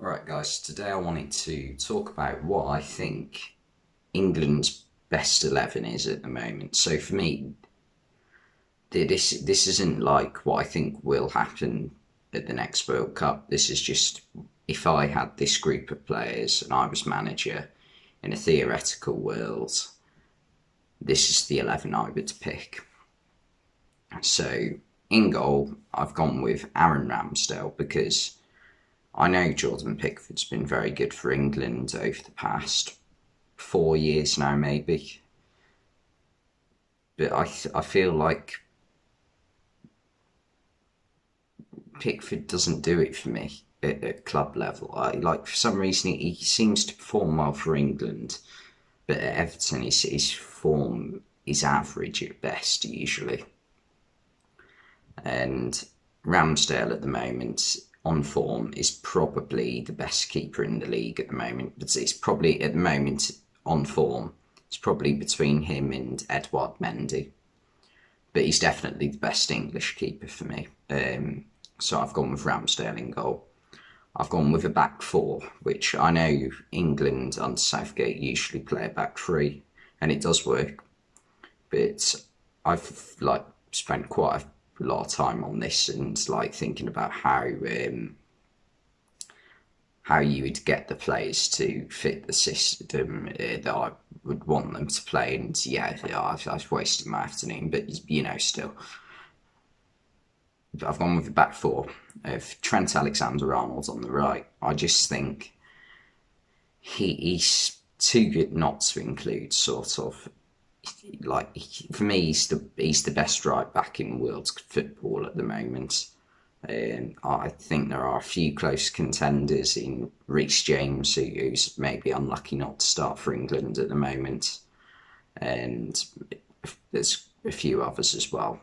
Alright guys, today I wanted to talk about what I think England's best 11 is at the moment. So for me, this isn't like what I think will happen at the next World Cup. This is just if I had this group of players and I was manager in a theoretical world, this is the 11 I would pick. So in goal, I've gone with Aaron Ramsdale because I know Jordan Pickford's been very good for England over the past 4 years now, maybe. But I feel like Pickford doesn't do it for me at club level. For some reason he seems to perform well for England, but at Everton his form is average at best usually. And Ramsdale at the moment on form is probably the best keeper in the league at the moment, but it's probably at the moment on form it's probably between him and Edouard Mendy, but he's definitely the best English keeper for me. So I've gone with Ramsdale in goal. I've gone with a back four, which I know England under Southgate usually play a back three, and it does work, but I've spent quite a lot of time on this and thinking about how you would get the players to fit the system that I would want them to play. And yeah, I've wasted my afternoon, but still. I've gone with the back four of Trent Alexander-Arnold on the right. I just think he's too good not to include, sort of. For me, he's the best right back in world football at the moment. I think there are a few close contenders in Reece James, who's maybe unlucky not to start for England at the moment, and there's a few others as well.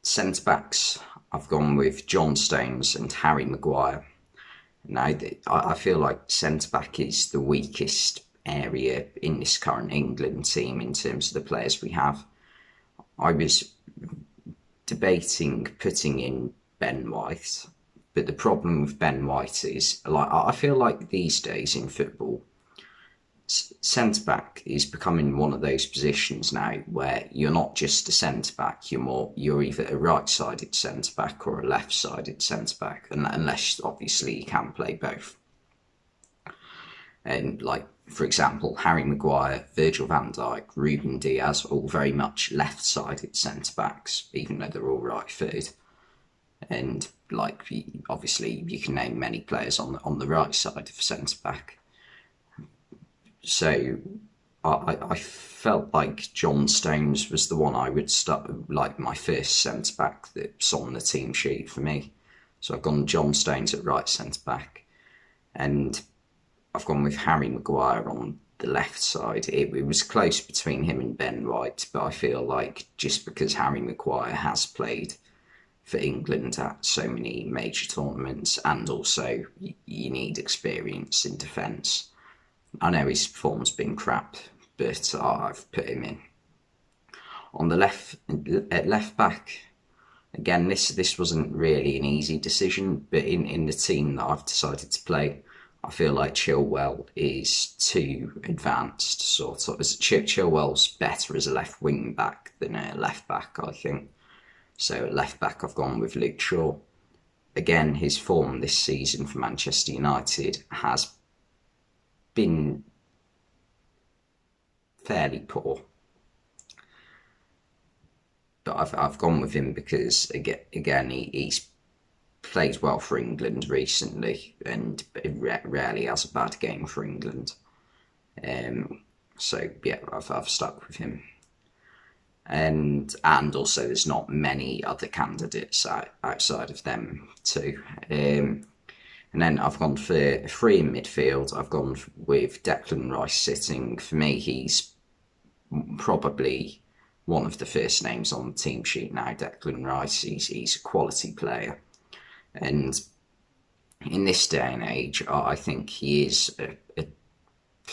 Centre backs, I've gone with John Stones and Harry Maguire. Now, I feel like centre back is the weakest area in this current England team in terms of the players we have. I was debating putting in Ben White, but the problem with Ben White is I feel like these days in football, centre back is becoming one of those positions now where you're not just a centre back, you're either a right-sided centre back or a left-sided centre back, unless obviously you can play both. And for example, Harry Maguire, Virgil van Dijk, Ruben Diaz, all very much left-sided centre-backs, even though they're all right-footed. And obviously you can name many players on the right side of centre-back. So I felt like John Stones was the one I would start, my first centre-back that's on the team sheet for me. So I've gone John Stones at right centre-back, and I've gone with Harry Maguire on the left side. It was close between him and Ben White, but I feel like just because Harry Maguire has played for England at so many major tournaments, and also you need experience in defence. I know his form's been crap, but I've put him in. On the left back, again, this wasn't really an easy decision, but in the team that I've decided to play, I feel like Chilwell is too advanced, sort of. Chilwell's better as a left wing back than a left back, I think. So at left back, I've gone with Luke Shaw. Again, his form this season for Manchester United has been fairly poor. But I've gone with him because, again, he's played well for England recently and rarely has a bad game for England. So yeah, I've stuck with him. And also there's not many other candidates outside of them too. And then I've gone for three in midfield. I've gone with Declan Rice sitting. For me, he's probably one of the first names on the team sheet now, Declan Rice. He's a quality player. And in this day and age, I think he is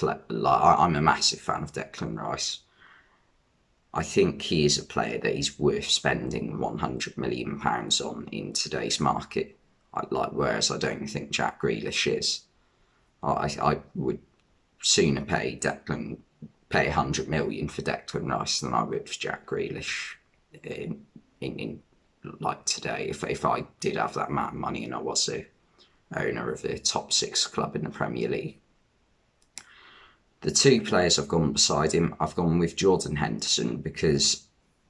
I'm a massive fan of Declan Rice. I think he is a player that is worth spending £100 million on in today's market. whereas I don't think Jack Grealish is. I would sooner pay 100 million for Declan Rice than I would for Jack Grealish in like today. If I did have that amount of money and I was a owner of a top 6 club in the Premier League. The 2 players I've gone beside him, I've gone with Jordan Henderson, because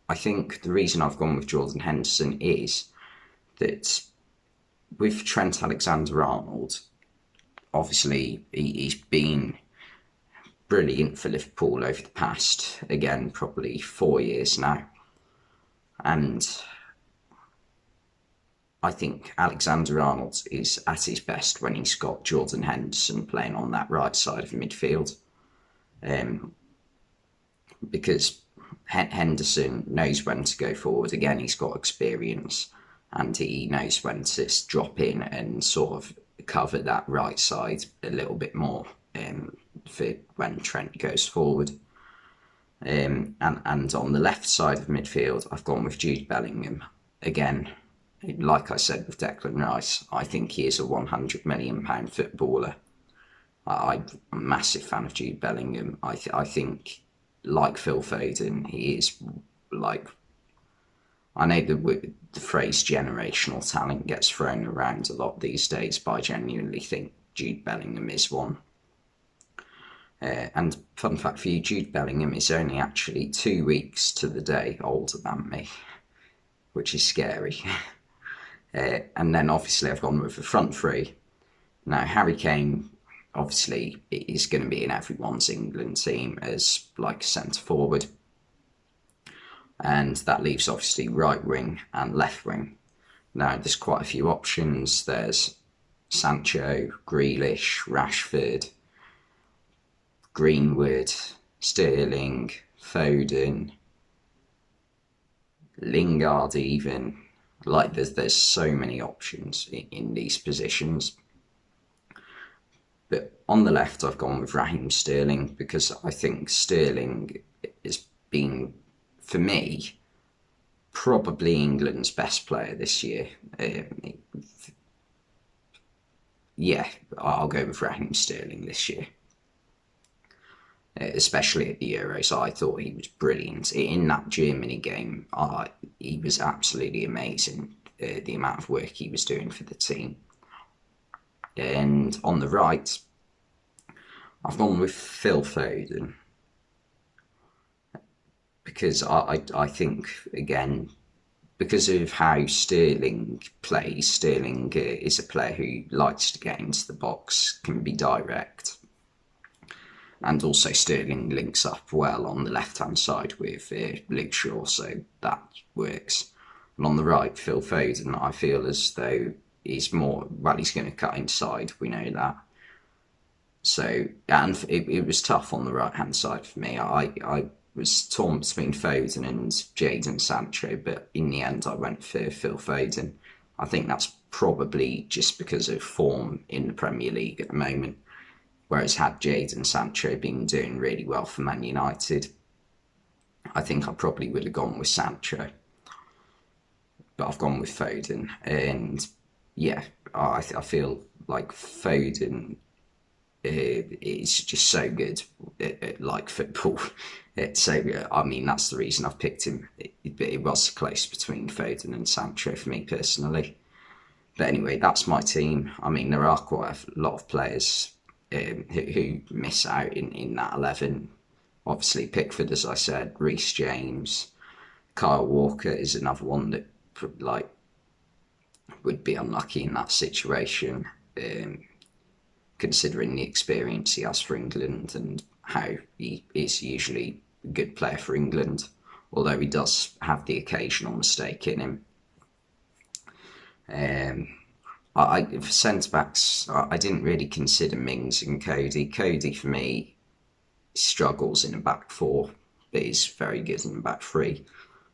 I think the reason I've gone with Jordan Henderson is that with Trent Alexander-Arnold, obviously he's been brilliant for Liverpool over the past, again, probably 4 years now. And I think Alexander-Arnold is at his best when he's got Jordan Henderson playing on that right side of midfield. Because Henderson knows when to go forward. Again, he's got experience and he knows when to drop in and sort of cover that right side a little bit more for when Trent goes forward. And on the left side of midfield, I've gone with Jude Bellingham. Again, like I said with Declan Rice, I think he is a £100 million footballer. I'm a massive fan of Jude Bellingham. I think, like Phil Foden, he is like... I know the phrase generational talent gets thrown around a lot these days, but I genuinely think Jude Bellingham is one. And fun fact for you, Jude Bellingham is only actually 2 weeks to the day older than me, which is scary. And then obviously I've gone with the front 3. Now, Harry Kane obviously is going to be in everyone's England team as like centre forward. And that leaves obviously right wing and left wing. Now, there's quite a few options. There's Sancho, Grealish, Rashford, Greenwood, Sterling, Foden, Lingard even. Like, there's so many options in these positions. But on the left, I've gone with Raheem Sterling, because I think Sterling has been, for me, probably England's best player this year. Yeah, I'll go with Raheem Sterling this year. Especially at the Euros, I thought he was brilliant. In that Germany game, he was absolutely amazing, the amount of work he was doing for the team. And on the right, I've gone with Phil Foden, because I think, again, because of how Sterling plays, Sterling is a player who likes to get into the box, can be direct. And also Sterling links up well on the left-hand side with Luke Shaw, so that works. And on the right, Phil Foden, I feel as though he's more, well, he's going to cut inside, we know that. So, and it was tough on the right-hand side for me. I was torn between Foden and Jadon Sancho, but in the end I went for Phil Foden. I think that's probably just because of form in the Premier League at the moment. Whereas had Jadon Sancho been doing really well for Man United, I think I probably would have gone with Sancho. But I've gone with Foden. And yeah, I feel like Foden is just so good at like football. So, I mean, that's the reason I've picked him. It was close between Foden and Sancho for me personally. But anyway, that's my team. I mean, there are quite a lot of players who miss out in that 11. Obviously, Pickford, as I said, Reece James, Kyle Walker is another one that would be unlucky in that situation, considering the experience he has for England and how he is usually a good player for England, although he does have the occasional mistake in him. For centre-backs, I didn't really consider Mings and Cody. Cody, for me, struggles in a back 4, but is very good in a back 3.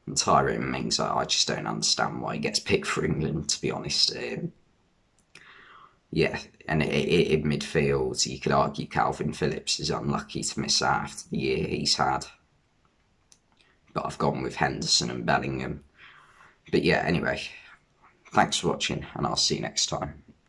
And Tyrone Mings, I just don't understand why he gets picked for England, to be honest. Yeah, and in midfield, you could argue Calvin Phillips is unlucky to miss out after the year he's had. But I've gone with Henderson and Bellingham. But yeah, anyway, Thanks for watching, and I'll see you next time.